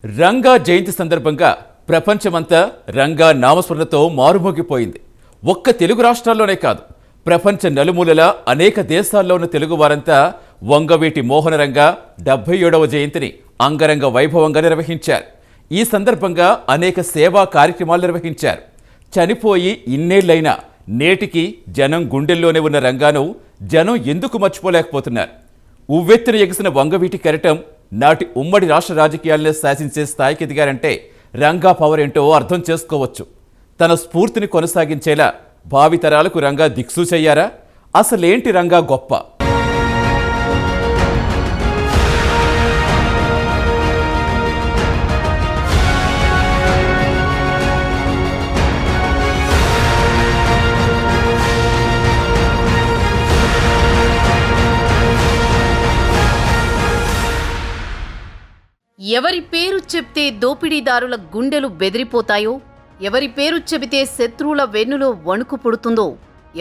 రంగా జయంతి సందర్భంగా ప్రపంచమంతా రంగా నామస్మరణతో మారుమోగిపోయింది. ఒక్క తెలుగు రాష్ట్రాల్లోనే కాదు, ప్రపంచ నలుమూలల అనేక దేశాల్లో ఉన్న తెలుగు వారంతా వంగవీటి మోహన రంగా 77వ జయంతిని అంగరంగ వైభవంగా నిర్వహించారు. ఈ సందర్భంగా అనేక సేవా కార్యక్రమాలు నిర్వహించారు. చనిపోయి ఇన్నేళ్లైనా నేటికి జనం గుండెల్లోనే ఉన్న రంగాను జనం ఎందుకు మర్చిపోలేకపోతున్నారు? ఉవ్వెత్తున ఎగిసిన వంగవీటి కెరటం నాటి ఉమ్మడి రాష్ట్ర రాజకీయాలనే శాసించే స్థాయికి ఎదిగారంటే రంగా పవర్ ఏంటో అర్థం చేసుకోవచ్చు. తన స్ఫూర్తిని కొనసాగించేలా భావితరాలకు రంగా దిక్సూచయ్యారా? అసలేంటి రంగా గొప్ప? ఎవరి పేరు చెప్తే దోపిడీదారుల గుండెలు బెదిరిపోతాయో, ఎవరి పేరు చెబితే శత్రువుల వెన్నులో వణుకు పుడుతుందో,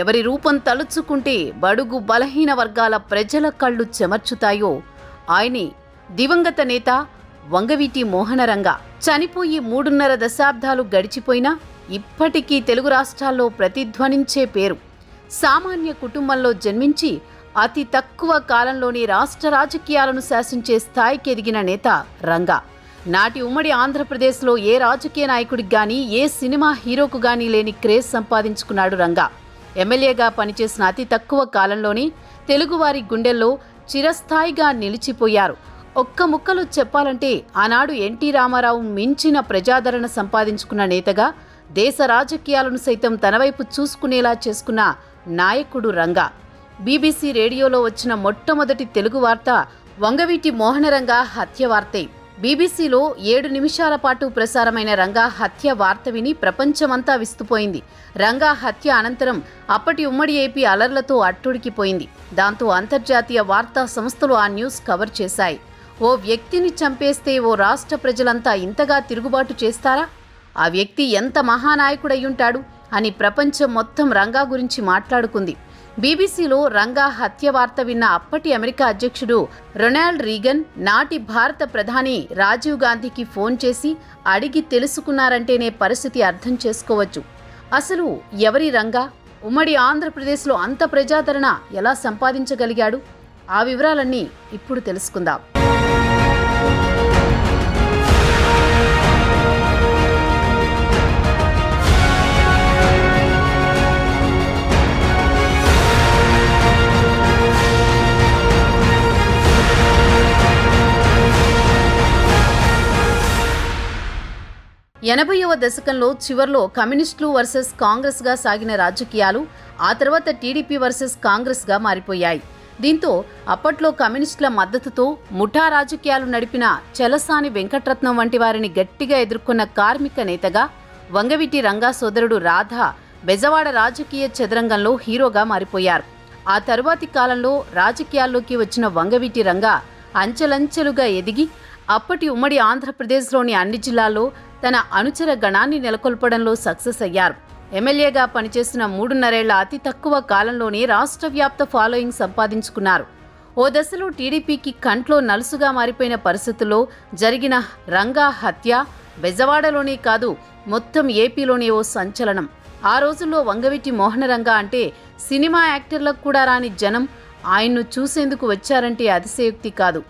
ఎవరి రూపం తలుచుకుంటే బడుగు బలహీన వర్గాల ప్రజల కళ్ళు చెమర్చుతాయో ఆయనే దివంగత నేత వంగవీటి మోహన రంగా. చనిపోయి 3.5 దశాబ్దాలు గడిచిపోయినా ఇప్పటికీ తెలుగు రాష్ట్రాల్లో ప్రతిధ్వనించే పేరు. సామాన్య కుటుంబంలో జన్మించి అతి తక్కువ కాలంలోనే రాష్ట్ర రాజకీయాలను శాసించే స్థాయికి ఎదిగిన నేత రంగా. నాటి ఉమ్మడి ఆంధ్రప్రదేశ్లో ఏ రాజకీయ నాయకుడికి గానీ, ఏ సినిమా హీరోకు గానీ లేని క్రేజ్ సంపాదించుకున్నాడు రంగా. ఎమ్మెల్యేగా పనిచేసిన అతి తక్కువ కాలంలోనే తెలుగువారి గుండెల్లో చిరస్థాయిగా నిలిచిపోయారు. ఒక్క ముక్కలో చెప్పాలంటే ఆనాడు ఎన్టీ రామారావు మించిన ప్రజాదరణ సంపాదించుకున్న నేతగా, దేశ రాజకీయాలను సైతం తనవైపు చూసుకునేలా చేసుకున్న నాయకుడు రంగా. బీబీసీ రేడియోలో వచ్చిన మొట్టమొదటి తెలుగు వార్త వంగవీటి మోహన రంగా హత్య వార్తే. బీబీసీలో 7 నిమిషాల పాటు ప్రసారమైన రంగా హత్య వార్త విని ప్రపంచమంతా విస్తుపోయింది. రంగా హత్య అనంతరం అప్పటి ఉమ్మడి ఏపీ అలర్లతో అట్టుడికిపోయింది. దాంతో అంతర్జాతీయ వార్తా సంస్థలు ఆ న్యూస్ కవర్ చేశాయి. ఓ వ్యక్తిని చంపేస్తే ఓ రాష్ట్ర ప్రజలంతా ఇంతగా తిరుగుబాటు చేస్తారా? ఆ వ్యక్తి ఎంత మహానాయకుడయ్యుంటాడు అని ప్రపంచం మొత్తం రంగా గురించి మాట్లాడుకుంది. బీబీసీలో రంగా హత్య వార్త విన్న అప్పటి అమెరికా అధ్యక్షుడు రొనాల్డ్ రీగన్ నాటి భారత ప్రధాని రాజీవ్ గాంధీకి ఫోన్ చేసి అడిగి తెలుసుకున్నారంటేనే పరిస్థితి అర్థం చేసుకోవచ్చు. అసలు ఎవరి రంగా? ఉమ్మడి ఆంధ్రప్రదేశ్లో అంత ప్రజాదరణ ఎలా సంపాదించగలిగాడు? ఆ వివరాలన్నీ ఇప్పుడు తెలుసుకుందాం. ఎనభైవ దశకంలో చివర్లో కమ్యూనిస్టులు వర్సెస్ కాంగ్రెస్గా సాగిన రాజకీయాలు ఆ తర్వాత టీడీపీ వర్సెస్ కాంగ్రెస్గా మారిపోయాయి. దీంతో అప్పట్లో కమ్యూనిస్టుల మద్దతుతో ముఠా రాజకీయాలు నడిపిన చలసాని వెంకట్రత్నం వంటి వారిని గట్టిగా ఎదుర్కొన్న కార్మిక నేతగా వంగవీటి రంగా సోదరుడు రాధా బెజవాడ రాజకీయ చదరంగంలో హీరోగా మారిపోయారు. ఆ తరువాతి కాలంలో రాజకీయాల్లోకి వచ్చిన వంగవీటి రంగా అంచెలంచెలుగా ఎదిగి అప్పటి ఉమ్మడి ఆంధ్రప్రదేశ్లోని అన్ని జిల్లాల్లో తన అనుచర గణాన్ని నెలకొల్పడంలో సక్సెస్ అయ్యారు. ఎమ్మెల్యేగా పనిచేసిన 3.5 ఏళ్ల అతి తక్కువ కాలంలోనే రాష్ట్ర వ్యాప్త ఫాలోయింగ్ సంపాదించుకున్నారు. ఓ దశలో టీడీపీకి కంట్లో నలుసుగా మారిపోయిన పరిస్థితుల్లో జరిగిన రంగా హత్య బెజవాడలోనే కాదు, మొత్తం ఏపీలోనే ఓ సంచలనం. ఆ రోజుల్లో వంగవీటి మోహన రంగా అంటే సినిమా యాక్టర్లకు కూడా రాని జనం ఆయన్ను చూసేందుకు వచ్చారంటే అతిశయోక్తి కాదు.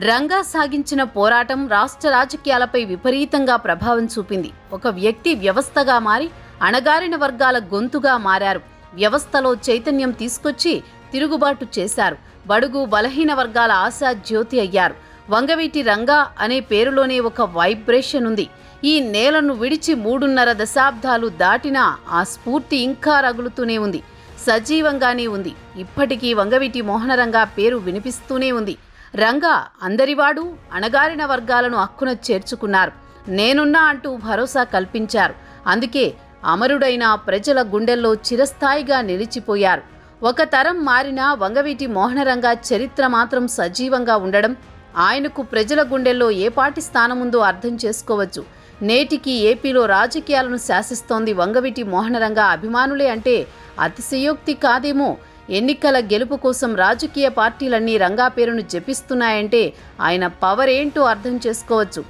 రంగా సాగించిన పోరాటం రాష్ట్ర రాజకీయాలపై విపరీతంగా ప్రభావం చూపింది. ఒక వ్యక్తి వ్యవస్థగా మారి అణగారిన వర్గాల గొంతుగా మారారు. వ్యవస్థలో చైతన్యం తీసుకొచ్చి తిరుగుబాటు చేశారు. బడుగు బలహీన వర్గాల ఆశా జ్యోతి అయ్యారు. వంగవీటి రంగా అనే పేరులోనే ఒక వైబ్రేషన్ ఉంది. ఈ నేలను విడిచి 3.5 దశాబ్దాలు దాటినా ఆ స్ఫూర్తి ఇంకా రగులుతూనే ఉంది, సజీవంగానే ఉంది. ఇప్పటికీ వంగవీటి మోహన రంగా పేరు వినిపిస్తూనే ఉంది. రంగా అందరివాడు, అణగారిన వర్గాలను హక్కున చేర్చుకున్నారు. నేనున్నా అంటూ భరోసా కల్పించారు. అందుకే అమరుడైన ప్రజల గుండెల్లో చిరస్థాయిగా నిలిచిపోయారు. ఒక తరం మారినా వంగవీటి మోహనరంగ చరిత్ర మాత్రం సజీవంగా ఉండడం, ఆయనకు ప్రజల గుండెల్లో ఏపాటి స్థానముందో అర్థం చేసుకోవచ్చు. నేటికి ఏపీలో రాజకీయాలను శాసిస్తోంది వంగవీటి మోహనరంగ అభిమానులే అంటే అతిశయోక్తి కాదేమో. ఎన్నికల గెలుపు కోసం రాజకీయ పార్టీలన్నీ రంగా పేరును జపిస్తున్నాయంటే ఆయన పవర్ ఏంటో అర్థం చేసుకోవచ్చు.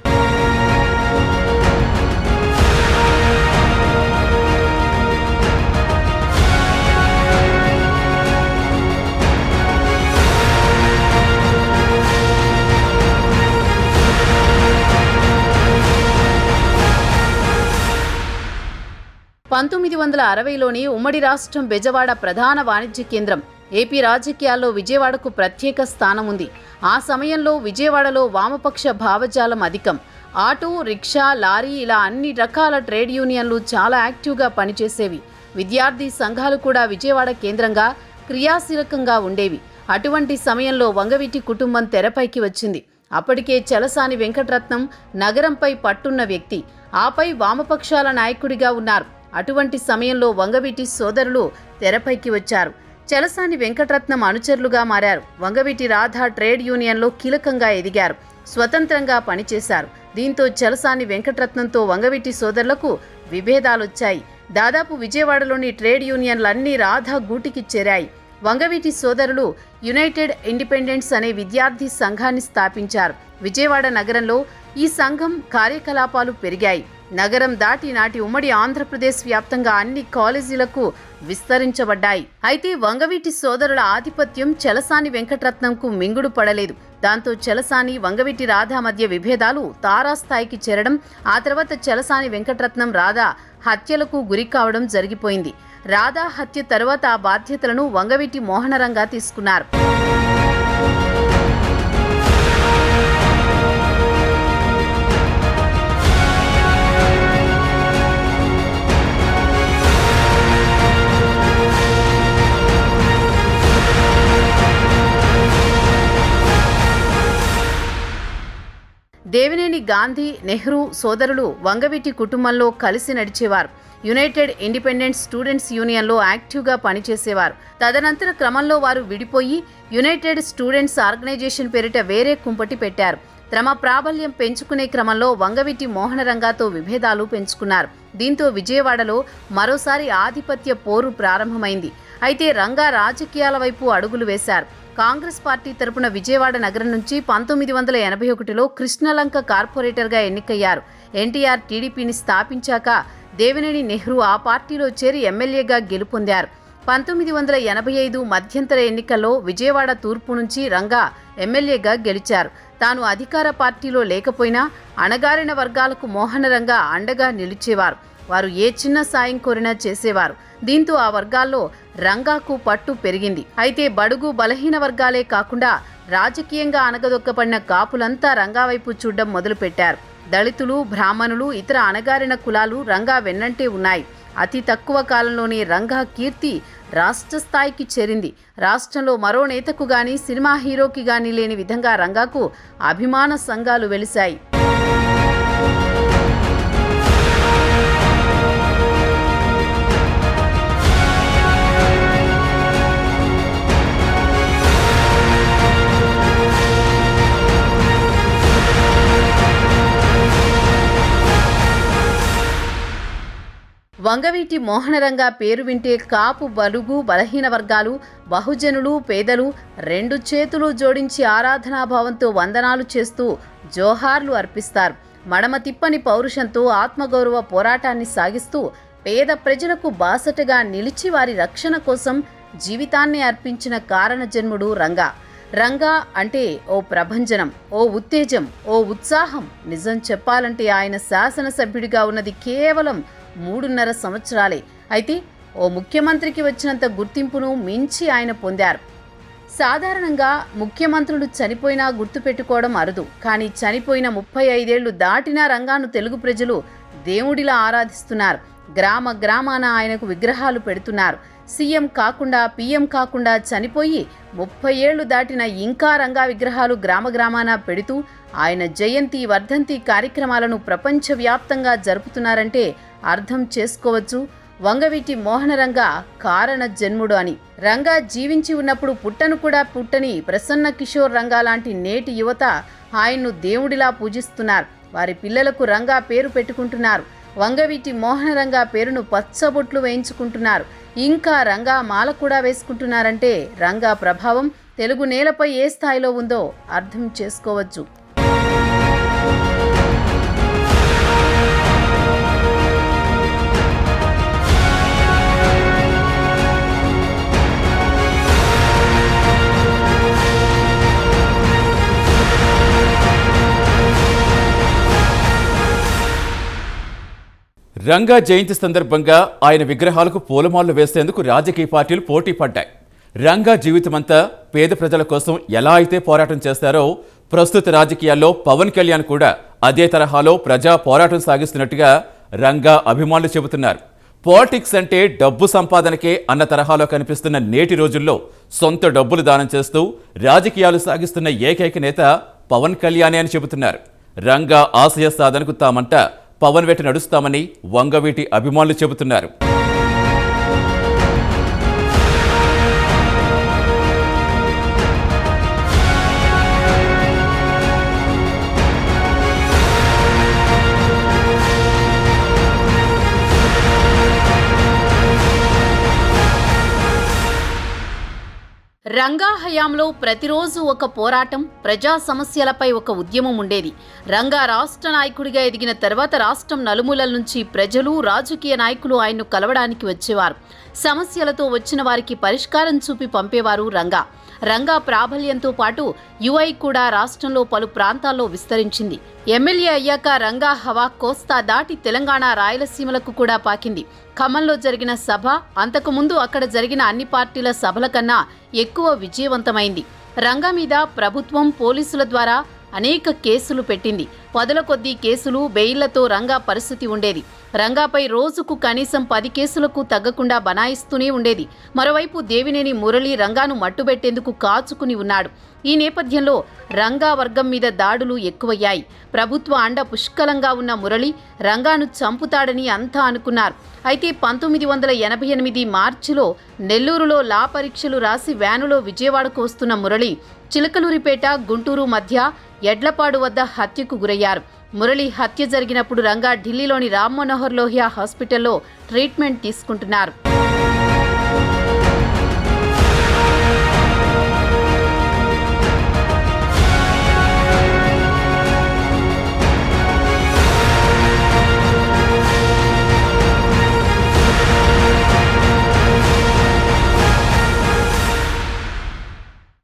లోని ఉమ్మడి రాష్ట్రం బెజవాడ ప్రధాన వాణిజ్య కేంద్రం. ఏపీ రాజకీయాల్లో విజయవాడకు ప్రత్యేక స్థానం ఉంది. ఆ సమయంలో విజయవాడలో వామపక్ష భావజాలం అధికం. ఆటో, రిక్షా, లారీ ఇలా అన్ని రకాల ట్రేడ్ యూనియన్లు చాలా యాక్టివ్గా పనిచేసేవి. విద్యార్థి సంఘాలు కూడా విజయవాడ కేంద్రంగా క్రియాశీలకంగా ఉండేవి. అటువంటి సమయంలో వంగవీటి కుటుంబం తెరపైకి వచ్చింది. అప్పటికే చలసాని వెంకటరత్నం నగరంపై పట్టున్న వ్యక్తి, ఆపై వామపక్షాల నాయకుడిగా ఉన్నారు. అటువంటి సమయంలో వంగవీటి సోదరులు తెరపైకి వచ్చారు. చలసాని వెంకటరత్నం అనుచరులుగా మారారు. వంగవీటి రాధ ట్రేడ్ యూనియన్లో కీలకంగా ఎదిగారు. స్వతంత్రంగా పనిచేశారు. దీంతో చలసాని వెంకటరత్నంతో వంగవీటి సోదరులకు విభేదాలొచ్చాయి. దాదాపు విజయవాడలోని ట్రేడ్ యూనియన్లన్నీ రాధ గూటికి చేరాయి. వంగవీటి సోదరులు యునైటెడ్ ఇండిపెండెంట్స్ అనే విద్యార్థి సంఘాన్ని స్థాపించారు. విజయవాడ నగరంలో ఈ సంఘం కార్యకలాపాలు పెరిగాయి. నగరం దాటి నాటి ఉమ్మడి ఆంధ్రప్రదేశ్ వ్యాప్తంగా అన్ని కాలేజీలకు విస్తరించబడ్డాయి. అయితే వంగవీటి సోదరుల ఆధిపత్యం చలసాని వెంకటరత్నంకు మింగుడు పడలేదు. దాంతో చలసాని, వంగవీటి రాధ మధ్య విభేదాలు తారాస్థాయికి చేరడం, ఆ తర్వాత చలసాని వెంకటరత్నం రాధ హత్యలకు గురి కావడం జరిగిపోయింది. రాధా హత్య తర్వాత ఆ బాధ్యతలను వంగవీటి మోహనరంగ తీసుకున్నారు. దేవినేని గాంధీ, నెహ్రూ సోదరులు వంగవీటి కుటుంబంలో కలిసి నడిచేవారు. యునైటెడ్ ఇండిపెండెంట్ స్టూడెంట్స్ యూనియన్లో యాక్టివ్గా పనిచేసేవారు. తదనంతర క్రమంలో వారు విడిపోయి యునైటెడ్ స్టూడెంట్స్ ఆర్గనైజేషన్ పేరిట వేరే కుంపటి పెట్టారు. తమ ప్రాబల్యం పెంచుకునే క్రమంలో వంగవీటి మోహనరంగతో విభేదాలు పెంచుకున్నారు. దీంతో విజయవాడలో మరోసారి ఆధిపత్య పోరు ప్రారంభమైంది. అయితే రంగా రాజకీయాల వైపు అడుగులు వేశారు. కాంగ్రెస్ పార్టీ తరపున విజయవాడ నగరం నుంచి 1981లో కృష్ణలంక కార్పొరేటర్గా ఎన్నికయ్యారు. ఎన్టీఆర్ టీడీపీని స్థాపించాక దేవినేని నెహ్రూ ఆ పార్టీలో చేరి ఎమ్మెల్యేగా గెలుపొందారు. 1985 మధ్యంతర ఎన్నికల్లో విజయవాడ తూర్పు నుంచి రంగా ఎమ్మెల్యేగా గెలిచారు. తాను అధికార పార్టీలో లేకపోయినా అణగారిన వర్గాలకు మోహనరంగ అండగా నిలిచేవారు. వారు ఏ చిన్న సాయం కోరినా చేసేవారు. దీంతో ఆ వర్గాల్లో రంగాకు పట్టు పెరిగింది. అయితే బడుగు బలహీన వర్గాలే కాకుండా రాజకీయంగా అణగదొక్కబడిన కాపులంతా రంగా వైపు చూడడం మొదలుపెట్టారు. దళితులు, బ్రాహ్మణులు, ఇతర అణగారిన కులాలు రంగా వెన్నంటే ఉన్నాయి. అతి తక్కువ కాలంలోనే రంగా కీర్తి రాష్ట్ర స్థాయికి చేరింది. రాష్ట్రంలో మరో నేతకు గాని, సినిమా హీరోకి గాని లేని విధంగా రంగాకు అభిమాన సంఘాలు వెలిశాయి. వంగవీటి మోహనరంగ పేరు వింటే కాపు, బలుగు, బలహీన వర్గాలు, బహుజనులు, పేదలు రెండు చేతులు జోడించి ఆరాధనాభావంతో వందనాలు చేస్తూ జోహార్లు అర్పిస్తారు. మడమ తిప్పని పౌరుషంతో ఆత్మగౌరవ పోరాటాన్ని సాగిస్తూ పేద ప్రజలకు బాసటగా నిలిచి వారి రక్షణ కోసం జీవితాన్ని అర్పించిన కారణజన్ముడు రంగా. రంగా అంటే ఓ ప్రభంజనం, ఓ ఉత్తేజం, ఓ ఉత్సాహం. నిజం చెప్పాలంటే ఆయన శాసనసభ్యుడిగా ఉన్నది కేవలం 3.5 సంవత్సరాలే. అయితే ఓ ముఖ్యమంత్రికి వచ్చినంత గుర్తింపును మించి ఆయన పొందారు. సాధారణంగా ముఖ్యమంత్రులు చనిపోయినా గుర్తుపెట్టుకోవడం అరుదు. కానీ చనిపోయిన 35 ఏళ్లు దాటినా రంగాను తెలుగు ప్రజలు దేవుడిలా ఆరాధిస్తున్నారు. గ్రామ గ్రామాన ఆయనకు విగ్రహాలు పెడుతున్నారు. సీఎం కాకుండా, పీఎం కాకుండా చనిపోయి 30 ఏళ్లు దాటిన ఇంకా రంగా విగ్రహాలు గ్రామ గ్రామాన పెడుతూ ఆయన జయంతి, వర్ధంతి కార్యక్రమాలను ప్రపంచవ్యాప్తంగా జరుపుతున్నారంటే అర్థం చేసుకోవచ్చు వంగవీటి మోహనరంగ కారణ జన్ముడు అని. రంగా జీవించి ఉన్నప్పుడు పుట్టను కూడా పుట్టని ప్రసన్న కిషోర్ రంగా లాంటి నేటి యువత ఆయన్ను దేవుడిలా పూజిస్తున్నారు. వారి పిల్లలకు రంగా పేరు పెట్టుకుంటున్నారు. వంగవీటి మోహనరంగ పేరును పచ్చబొట్లు వేయించుకుంటున్నారు. ఇంకా రంగా మాల కూడా వేసుకుంటున్నారంటే రంగా ప్రభావం తెలుగు నేలపై ఏ స్థాయిలో ఉందో అర్థం చేసుకోవచ్చు. రంగా జయంతి సందర్భంగా ఆయన విగ్రహాలకు పూలమాలలు వేసేందుకు రాజకీయ పార్టీలు పోటీ పడ్డాయి. రంగా జీవితమంతా పేద ప్రజల కోసం ఎలా అయితే పోరాటం చేస్తారో ప్రస్తుత రాజకీయాల్లో పవన్ కళ్యాణ్ కూడా అదే తరహాలో ప్రజా పోరాటం సాగిస్తున్నట్టుగా రంగా అభిమానులు చెబుతున్నారు. పాలిటిక్స్ అంటే డబ్బు సంపాదనకే అన్న తరహాలో కనిపిస్తున్న నేటి రోజుల్లో సొంత డబ్బులు దానం చేస్తూ రాజకీయాలు సాగిస్తున్న ఏకైక నేత పవన్ కళ్యాణే అని చెబుతున్నారు. రంగా ఆశయ సాధనకు తామంతా పవన్ వెంట నడుస్తామని వంగవీటి అభిమానులు చెబుతున్నారు. రంగా హయాంలో ప్రతిరోజు ఒక పోరాటం, ప్రజా సమస్యలపై ఒక ఉద్యమం ఉండేది. రంగా రాష్ట్ర నాయకుడిగా ఎదిగిన తర్వాత రాష్ట్రం నలుమూలల నుంచి ప్రజలు, రాజకీయ నాయకులు ఆయన్ను కలవడానికి వచ్చేవారు. సమస్యలతో వచ్చిన వారికి పరిష్కారం చూపి పంపేవారు రంగా. రంగా ప్రాబల్యంతో పాటు యుఐ కూడా రాష్ట్రంలో పలు ప్రాంతాల్లో విస్తరించింది. ఎమ్మెల్యే అయ్యాక రంగా హవా కోస్తా దాటి తెలంగాణ, రాయలసీమలకు కూడా పాకింది. ఖమ్మంలో జరిగిన సభ అంతకుముందు అక్కడ జరిగిన అన్ని పార్టీల సభల కన్నా ఎక్కువ విజయవంతమైంది. రంగా మీద ప్రభుత్వం పోలీసుల ద్వారా అనేక కేసులు పెట్టింది. పదుల కొద్దీ కేసులు, బెయిళ్లతో రంగా పరిస్థితి ఉండేది. రంగాపై రోజుకు కనీసం 10 కేసులకు తగ్గకుండా బనాయిస్తూనే ఉండేది. మరోవైపు దేవినేని మురళి రంగాను మట్టుబెట్టేందుకు కాచుకుని ఉన్నాడు. ఈ నేపథ్యంలో రంగా వర్గం మీద దాడులు ఎక్కువయ్యాయి. ప్రభుత్వ అండ పుష్కలంగా ఉన్న మురళి రంగాను చంపుతాడని అంతా అనుకున్నారు. అయితే 1988 మార్చిలో నెల్లూరులో లా పరీక్షలు రాసి వ్యానులో విజయవాడకు వస్తున్న మురళి చిలకలూరిపేట, గుంటూరు మధ్య ఎడ్లపాడు వద్ద హత్యకు గురయ్యారు. మురళి హత్య జరిగినప్పుడు రంగా ఢిల్లీలోని రామ్ మనోహర్ లోహియా హాస్పిటల్లో ట్రీట్మెంట్ తీసుకుంటున్నారు.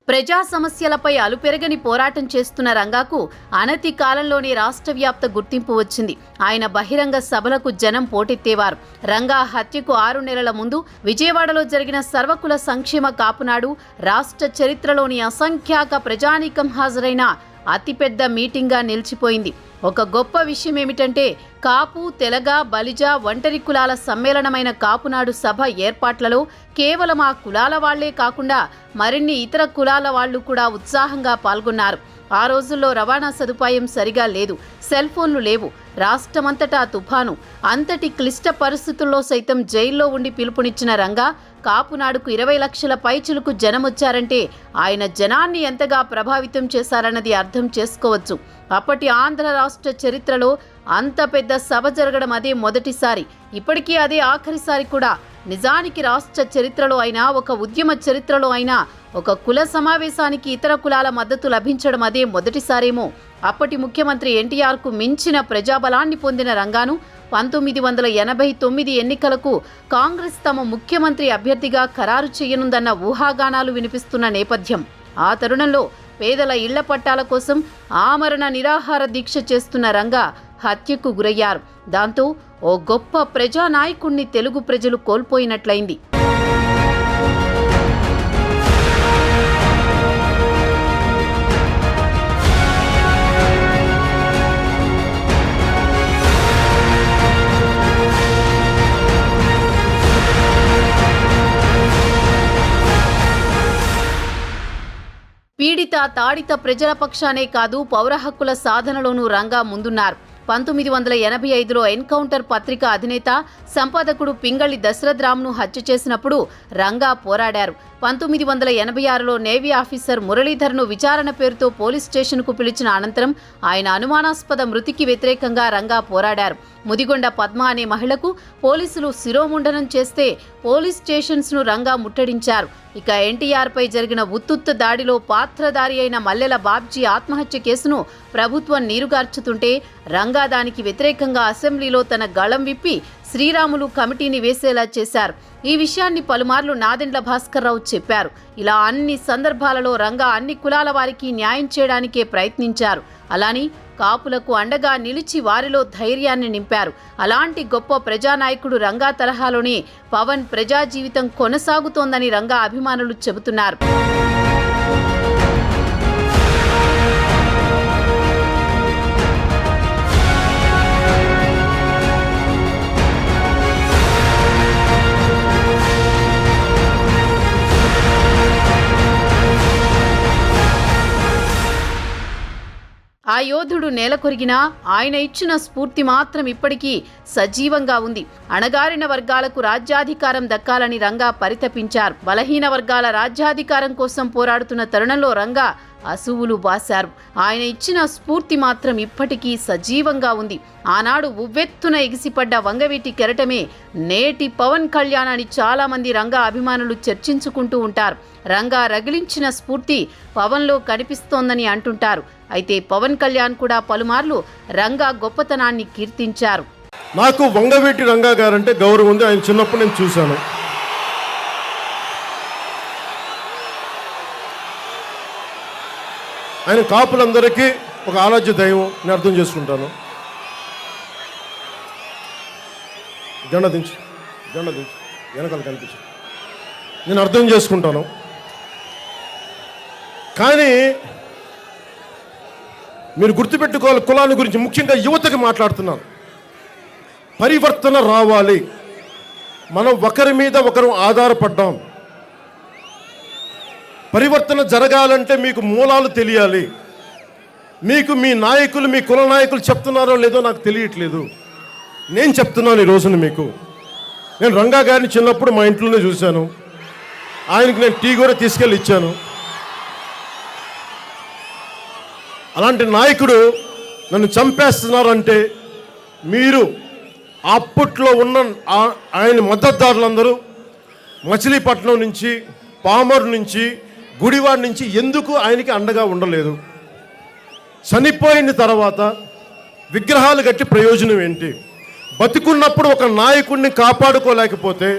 ప్రజా సమస్యలపై అలుపెరగని పోరాటం చేస్తున్న రంగాకు అనతి కాలంలోనే రాష్ట్ర వ్యాప్త గుర్తింపు వచ్చింది. ఆయన బహిరంగ సభలకు జనం పోటెత్తేవారు. రంగా హత్యకు 6 నెలల ముందు విజయవాడలో జరిగిన సర్వకుల సంక్షేమ కాపునాడు రాష్ట్ర చరిత్రలోని అసంఖ్యాక ప్రజానీకం హాజరైన అతిపెద్ద మీటింగ్గా నిలిచిపోయింది. ఒక గొప్ప విషయం ఏమిటంటే కాపు, తెలగ, బలిజ, ఒంటరి కులాల సమ్మేళనమైన కాపునాడు సభ ఏర్పాట్లలో కేవలం ఆ కులాల వాళ్లే కాకుండా మరిన్ని ఇతర కులాల వాళ్లు కూడా ఉత్సాహంగా పాల్గొన్నారు. ఆ రోజుల్లో రవాణా సదుపాయం సరిగా లేదు, సెల్ ఫోన్లు లేవు. రాష్ట్రమంతటా తుఫాను. అంతటి క్లిష్ట పరిస్థితుల్లో సైతం జైల్లో ఉండి పిలుపునిచ్చిన రంగా కాపునాడుకు 20 లక్షల పైచిలుకు జనమొచ్చారంటే ఆయన జనాన్ని ఎంతగా ప్రభావితం చేశారన్నది అర్థం చేసుకోవచ్చు. అప్పటి ఆంధ్ర రాష్ట్ర చరిత్రలో అంత పెద్ద సభ జరగడం అదే మొదటిసారి. ఇప్పటికీ అదే ఆఖరిసారి కూడా. నిజానికి రాష్ట్ర చరిత్రలో అయినా, ఒక ఉద్యమ చరిత్రలో అయినా ఒక కుల సమావేశానికి ఇతర కులాల మద్దతు లభించడం అదే మొదటిసారేమో. అప్పటి ముఖ్యమంత్రి ఎన్టీఆర్కు మించిన ప్రజాబలాన్ని పొందిన రంగాను 1989 ఎన్నికలకు కాంగ్రెస్ తమ ముఖ్యమంత్రి అభ్యర్థిగా ఖరారు చేయనుందన్న ఊహాగానాలు వినిపిస్తున్న నేపథ్యం. ఆ తరుణంలో పేదల ఇళ్ల పట్టాల కోసం ఆమరణ నిరాహార దీక్ష చేస్తున్న రంగా హత్యకు గురయ్యారు. దాంతో ఓ గొప్ప ప్రజానాయకుణ్ణి తెలుగు ప్రజలు కోల్పోయినట్లయింది. పీడిత, తాడిత ప్రజల పక్షానే కాదు, పౌర హక్కుల సాధనలోనూ రంగా ముందున్నారు. 1985లో ఎన్కౌంటర్ పత్రిక అధినేత సంపాదకుడు పింగళి దశరథరామ్ను హత్య చేసినప్పుడు రంగా పోరాడారు. 1986లో నేవీ ఆఫీసర్ మురళీధర్ను విచారణ పేరుతో పోలీస్ స్టేషన్కు పిలిచిన అనంతరం ఆయన అనుమానాస్పద మృతికి వ్యతిరేకంగా రంగా పోరాడారు. ముదిగొండ పద్మ అనే మహిళకు పోలీసులు శిరోముండనం చేస్తే పోలీస్ స్టేషన్స్ను రంగా ముట్టడించారు. ఇక ఎన్టీఆర్ పై జరిగిన ఉత్తుత్త దాడిలో పాత్రధారి అయిన మల్లెల బాబ్జీ ఆత్మహత్య కేసును ప్రభుత్వం నీరుగార్చుతుంటే రంగా దానికి వ్యతిరేకంగా అసెంబ్లీలో తన గళం విప్పి శ్రీరాములు కమిటీని వేసేలా చేశారు. ఈ విషయాన్ని పలుమార్లు నాదెండ్ల భాస్కర్రావు చెప్పారు. ఇలా అన్ని సందర్భాలలో రంగా అన్ని కులాల వారికి న్యాయం చేయడానికే ప్రయత్నించారు. అలాని కాపులకు అండగా నిలిచి వారిలో ధైర్యాన్ని నింపారు. అలాంటి గొప్ప ప్రజానాయకుడు రంగా తరహాలోనే పవన్ ప్రజా జీవితం కొనసాగుతోందని రంగా అభిమానులు చెబుతున్నారు. ఆ యోధుడు నేలకొరిగినా ఆయన ఇచ్చిన స్ఫూర్తి మాత్రం ఇప్పటికీ సజీవంగా ఉంది. అణగారిన వర్గాలకు రాజ్యాధికారం దక్కాలని రంగా పరితపించారు. బలహీన వర్గాల రాజ్యాధికారం కోసం పోరాడుతున్న తరుణంలో రంగా అసువులు బాశారు. ఆయన ఇచ్చిన స్ఫూర్తి మాత్రం ఇప్పటికీ సజీవంగా ఉంది. ఆనాడు ఉవ్వెత్తున ఎగిసిపడ్డ వంగవీటి కెరటమే నేటి పవన్ కళ్యాణ్ అని చాలా మంది రంగా అభిమానులు చర్చించుకుంటూ ఉంటారు. రంగా రగిలించిన స్ఫూర్తి పవన్లో కనిపిస్తోందని అంటుంటారు. అయితే పవన్ కళ్యాణ్ కూడా పలుమార్లు రంగా గొప్పతనాన్ని కీర్తించారు. నాకు వంగవీటి రంగా గారంటే గౌరవం ఉంది. ఆయన చిన్నప్పుడు నేను చూశాను. ఆయన కాపులందరికీ ఒక ఆరాధ్య దైవం నేను అర్థం చేసుకుంటాను. జెండా దించు వెనకాల కనిపించు, నేను అర్థం చేసుకుంటాను. కానీ మీరు గుర్తుపెట్టుకోవాలి, కులాల గురించి ముఖ్యంగా యువతకి మాట్లాడుతున్నాను. పరివర్తన రావాలి. మనం ఒకరి మీద ఒకరు ఆధారపడ్డాం. పరివర్తన జరగాలంటే మీకు మూలాలు తెలియాలి. మీకు మీ నాయకులు, మీ కుల నాయకులు చెప్తున్నారో లేదో నాకు తెలియట్లేదు. నేను చెప్తున్నాను ఈ రోజున మీకు. నేను రంగా గారిని చిన్నప్పుడు మా ఇంట్లోనే చూశాను. ఆయనకు నేను టీ కూడా తీసుకెళ్ళి ఇచ్చాను. అలాంటి నాయకుడు నన్ను చంపేస్తున్నారంటే మీరు అప్పట్లో ఉన్న ఆయన మద్దతుదారులందరూ మచిలీపట్నం నుంచి, పామర్ నుంచి, గుడివాడ నుంచి ఎందుకు ఆయనకి అండగా ఉండలేదు? చనిపోయిన తర్వాత విగ్రహాలు కట్టి ప్రయోజనం ఏంటి? బతికున్నప్పుడు ఒక నాయకుడిని కాపాడుకోలేకపోతే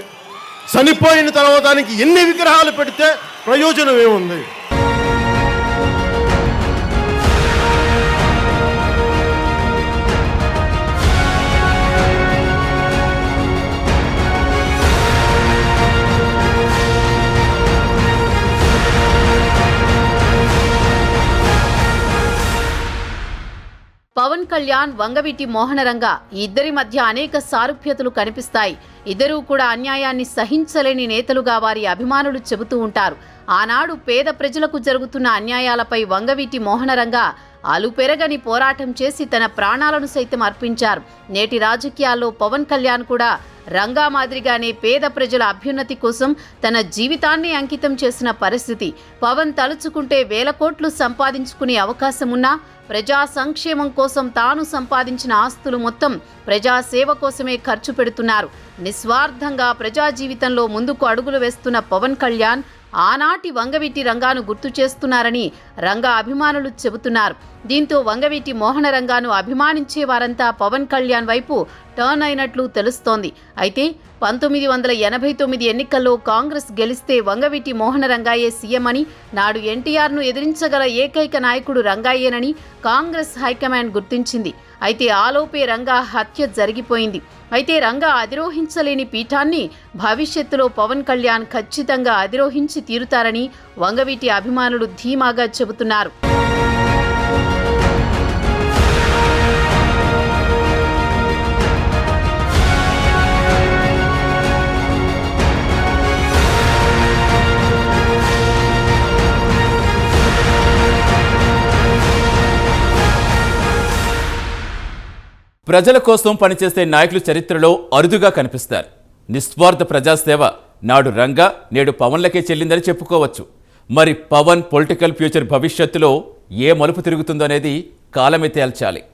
చనిపోయిన తర్వాత దానికి ఎన్ని విగ్రహాలు పెడితే ప్రయోజనం ఏముంది? పవన్ కళ్యాణ్, వంగవీటి మోహనరంగ ఈ ఇద్దరి మధ్య అనేక సారూప్యతలు కనిపిస్తాయి. ఇద్దరూ కూడా అన్యాయాన్ని సహించలేని నేతలుగా వారి అభిమానులు చెబుతూ ఉంటారు. ఆనాడు పేద ప్రజలకు జరుగుతున్న అన్యాయాలపై వంగవీటి మోహనరంగ అలుపెరగని పోరాటం చేసి తన ప్రాణాలను సైతం అర్పించారు. నేటి రాజకీయాల్లో పవన్ కళ్యాణ్ కూడా రంగా మాదిరిగానే పేద ప్రజల అభ్యున్నతి కోసం తన జీవితాన్ని అంకితం చేసిన పరిస్థితి. పవన్ తలుచుకుంటే వేల కోట్లు సంపాదించుకునే అవకాశం ఉన్నా ప్రజా సంక్షేమం కోసం తాను సంపాదించిన ఆస్తులు మొత్తం ప్రజాసేవ కోసమే ఖర్చు పెడుతున్నారు. నిస్వార్థంగా ప్రజా జీవితంలో ముందుకు అడుగులు వేస్తున్న పవన్ కళ్యాణ్ ఆనాటి వంగవీటి రంగాను గుర్తు చేస్తున్నారని రంగా అభిమానులు చెబుతున్నారు. దీంతో వంగవీటి మోహనరంగాను అభిమానించే వారంతా పవన్ కళ్యాణ్ వైపు టర్న్ అయినట్లు తెలుస్తోంది. అయితే 1989 ఎన్నికల్లో కాంగ్రెస్ గెలిస్తే వంగవీటి మోహనరంగాయే సీఎం అని, నాడు ఎన్టీఆర్ను ఎదిరించగల ఏకైక నాయకుడు రంగాయేనని కాంగ్రెస్ హైకమాండ్ గుర్తించింది. అయితే ఆలోపే రంగా హత్య జరిగిపోయింది. అయితే రంగా అధిరోహించలేని పీఠాన్ని భవిష్యత్తులో పవన్ కళ్యాణ్ ఖచ్చితంగా అధిరోహించి తీరుతారని వంగవీటి అభిమానులు ధీమాగా చెబుతున్నారు. ప్రజల కోసం పనిచేసే నాయకులు చరిత్రలో అరుదుగా కనిపిస్తారు. నిస్వార్థ ప్రజాసేవ నాడు రంగా నేడు పవన్లకే చెల్లిందని చెప్పుకోవచ్చు. మరి పవన్ పొలిటికల్ ఫ్యూచర్ భవిష్యత్తులో ఏ మలుపు తిరుగుతుందనేది కాలమే తేల్చాలి.